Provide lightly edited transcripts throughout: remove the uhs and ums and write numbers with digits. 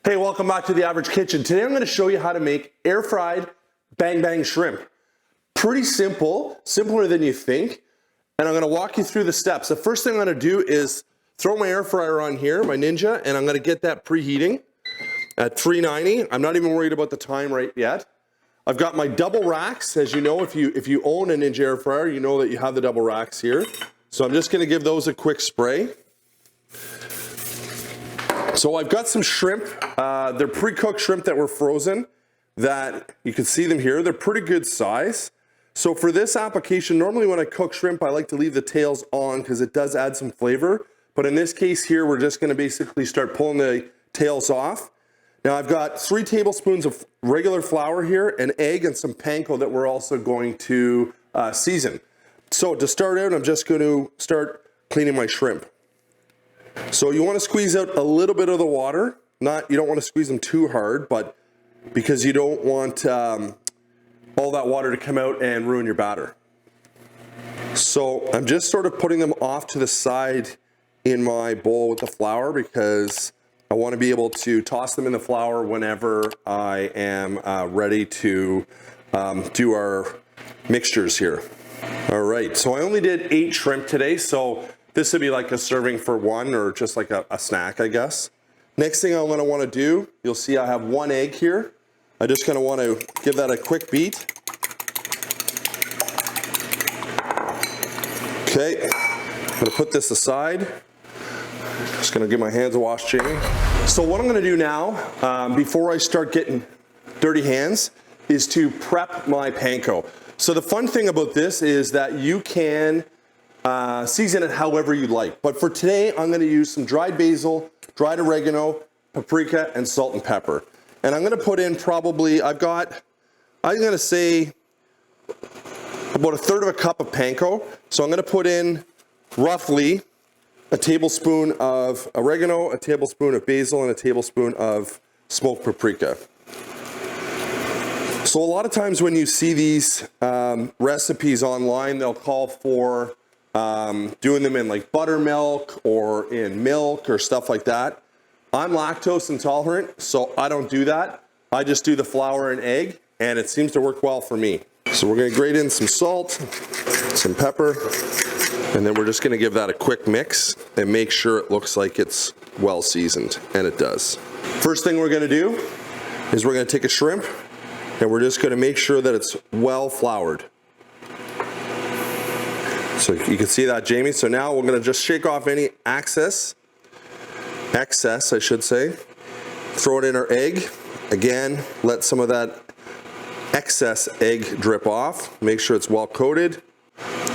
Hey, welcome back to The Average Kitchen. Today I'm going to show you how to make air fried bang bang shrimp. Pretty simple, simpler than you think. And I'm going to walk you through the steps. The first thing I'm going to do is throw my air fryer on here, my Ninja, and I'm going to get that preheating at 390. I'm not even worried about the time right yet. I've got my double racks. As you know, if you own a Ninja air fryer, you know that you have the double racks here. So I'm just going to give those a quick spray. So I've got some shrimp. They're pre-cooked shrimp that were frozen that you can see them here. They're pretty good size. So for this application, normally when I cook shrimp, I like to leave the tails on because it does add some flavor. But in this case here, we're just going to basically start pulling the tails off. Now I've got 3 tablespoons of regular flour here, an egg, and some panko that we're also going to season. So to start out, I'm just going to start cleaning my shrimp. So you want to squeeze out a little bit of the water. You don't want to squeeze them too hard, but because you don't want all that water to come out and ruin your batter. So I'm just sort of putting them off to the side in my bowl with the flour because I want to be able to toss them in the flour whenever I am ready to do our mixtures here. All right, so I only did 8 shrimp today, so this would be like a serving for one or just like a snack, I guess. Next thing I'm gonna wanna do, you'll see I have 1 egg here. I just gonna wanna give that a quick beat. Okay, I'm gonna put this aside. Just gonna give my hands a wash, Jamie. So what I'm gonna do now, before I start getting dirty hands, is to prep my panko. So the fun thing about this is that you can season it however you like. But for today, I'm going to use some dried basil, dried oregano, paprika, and salt and pepper. And I'm going to put in probably, I'm going to say about 1/3 of a cup of panko. So I'm going to put in roughly a tablespoon of oregano, a tablespoon of basil, and a tablespoon of smoked paprika. So a lot of times when you see these recipes online, they'll call for doing them in like buttermilk or in milk or stuff like that. I'm lactose intolerant, so I don't do that. I just do the flour and egg, and it seems to work well for me. So we're gonna grate in some salt, some pepper, and then we're just gonna give that a quick mix and make sure it looks like it's well seasoned, and it does. First thing we're gonna do is we're gonna take a shrimp, and we're just gonna make sure that it's well floured. So you can see that, Jamie. So now we're gonna just shake off any excess, I should say. Throw it in our egg. Again, let some of that excess egg drip off. Make sure it's well coated.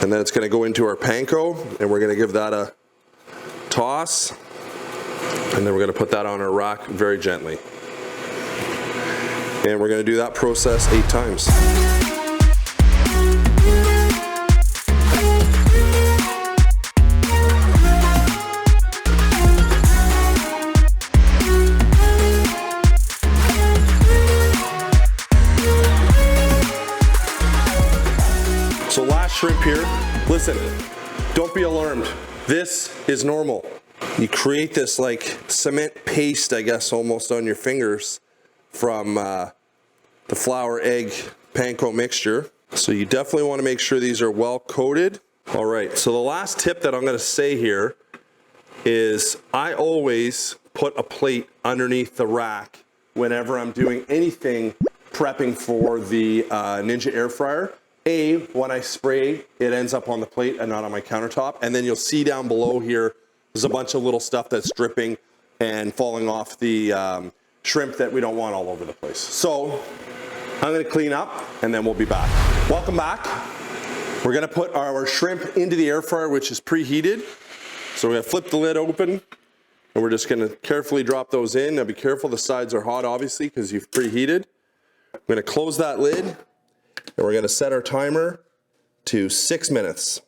And then it's gonna go into our panko, and we're gonna give that a toss. And then we're gonna put that on our rack very gently. And we're gonna do that process 8 times. So last shrimp here, listen, don't be alarmed. This is normal. You create this like cement paste, I guess, almost on your fingers from the flour, egg, panko mixture. So you definitely want to make sure these are well coated. All right, so the last tip that I'm going to say here is I always put a plate underneath the rack whenever I'm doing anything prepping for the Ninja air fryer. When I spray, it ends up on the plate and not on my countertop. And then you'll see down below here, there's a bunch of little stuff that's dripping and falling off the shrimp that we don't want all over the place. So I'm gonna clean up and then we'll be back. Welcome back. We're gonna put our shrimp into the air fryer, which is preheated. So we're gonna flip the lid open and we're just gonna carefully drop those in. Now be careful, the sides are hot obviously because you've preheated. I'm gonna close that lid. And we're gonna set our timer to 6 minutes.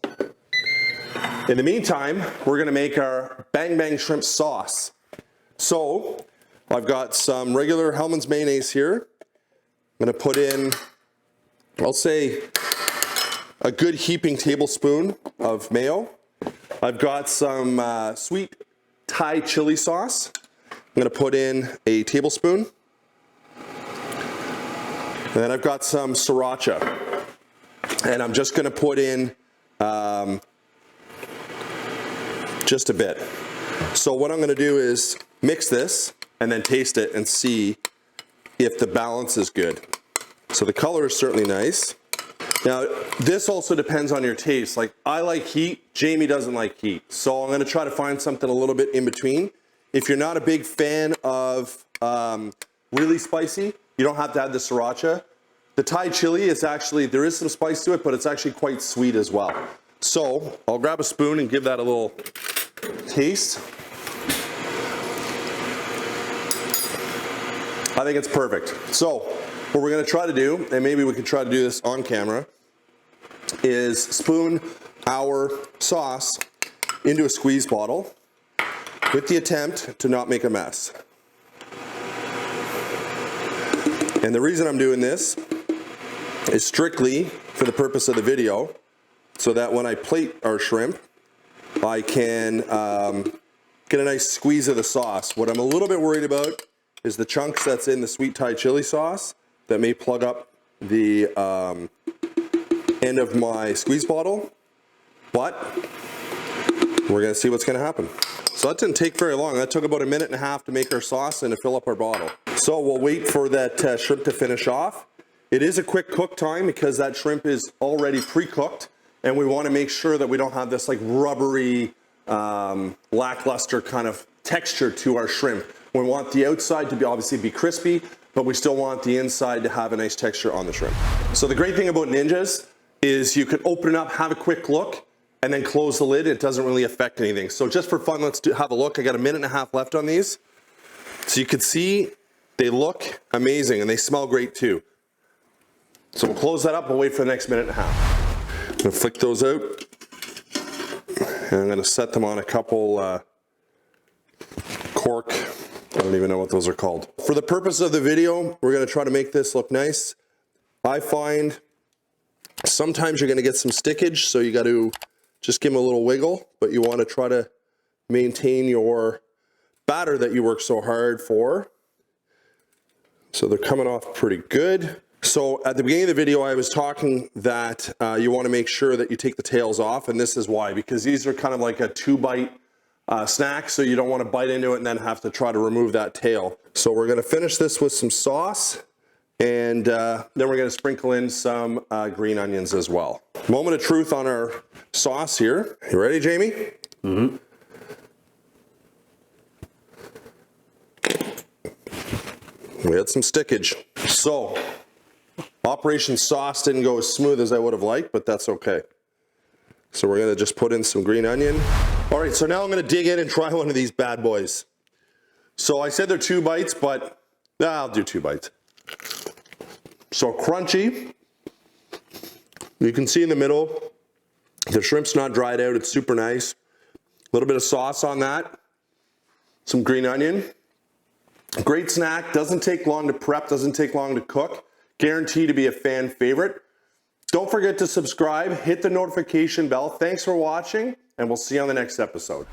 In the meantime, we're gonna make our bang bang shrimp sauce. So I've got some regular Hellmann's mayonnaise here. I'm gonna put in, I'll say, a good heaping tablespoon of mayo. I've got some sweet Thai chili sauce. gonna put in a tablespoon. And then I've got some sriracha. And I'm just gonna put in just a bit. So what I'm gonna do is mix this and then taste it and see if the balance is good. So the color is certainly nice. Now, this also depends on your taste. Like, I like heat, Jamie doesn't like heat. So I'm gonna try to find something a little bit in between. If you're not a big fan of really spicy, you don't have to add the sriracha. The Thai chili is actually, there is some spice to it, but it's actually quite sweet as well. So I'll grab a spoon and give that a little taste. I think it's perfect. So what we're gonna try to do, and maybe we could try to do this on camera, is spoon our sauce into a squeeze bottle with the attempt to not make a mess. And the reason I'm doing this is strictly for the purpose of the video, so that when I plate our shrimp, I can get a nice squeeze of the sauce. What I'm a little bit worried about is the chunks that's in the sweet Thai chili sauce that may plug up the end of my squeeze bottle, but we're gonna see what's gonna happen. So that didn't take very long. That took about 1.5 minutes to make our sauce and to fill up our bottle. So we'll wait for that shrimp to finish off. It is a quick cook time because that shrimp is already pre-cooked, and we wanna make sure that we don't have this like rubbery, lackluster kind of texture to our shrimp. We want the outside to be obviously be crispy, but we still want the inside to have a nice texture on the shrimp. So the great thing about Ninjas is you can open it up, have a quick look, and then close the lid. It doesn't really affect anything. So just for fun, let's have a look. I got 1.5 minutes left on these. So you can see they look amazing and they smell great too. So we'll close that up. We'll wait for the next 1.5 minutes. I'm gonna flick those out. And I'm gonna set them on a couple cork. I don't even know what those are called. For the purpose of the video, we're gonna try to make this look nice. I find sometimes you're gonna get some stickage, so you gotta just give them a little wiggle, but you wanna try to maintain your batter that you work so hard for. So they're coming off pretty good. So at the beginning of the video, I was talking that you wanna make sure that you take the tails off, and this is why, because these are kind of like a 2-bite snack, so you don't want to bite into it and then have to try to remove that tail. So we're going to finish this with some sauce, and then we're going to sprinkle in some green onions as well. Moment of truth on our sauce here. You ready, Jamie? Mm-hmm. We had some stickage. So Operation Sauce didn't go as smooth as I would have liked, but that's okay. So we're going to just put in some green onion. All right, so now I'm gonna dig in and try one of these bad boys. So I said they're 2 bites, but I'll do 2 bites. So crunchy. You can see in the middle, the shrimp's not dried out, it's super nice. A little bit of sauce on that. Some green onion. Great snack, doesn't take long to prep, doesn't take long to cook. Guaranteed to be a fan favorite. Don't forget to subscribe, hit the notification bell. Thanks for watching, and we'll see you on the next episode.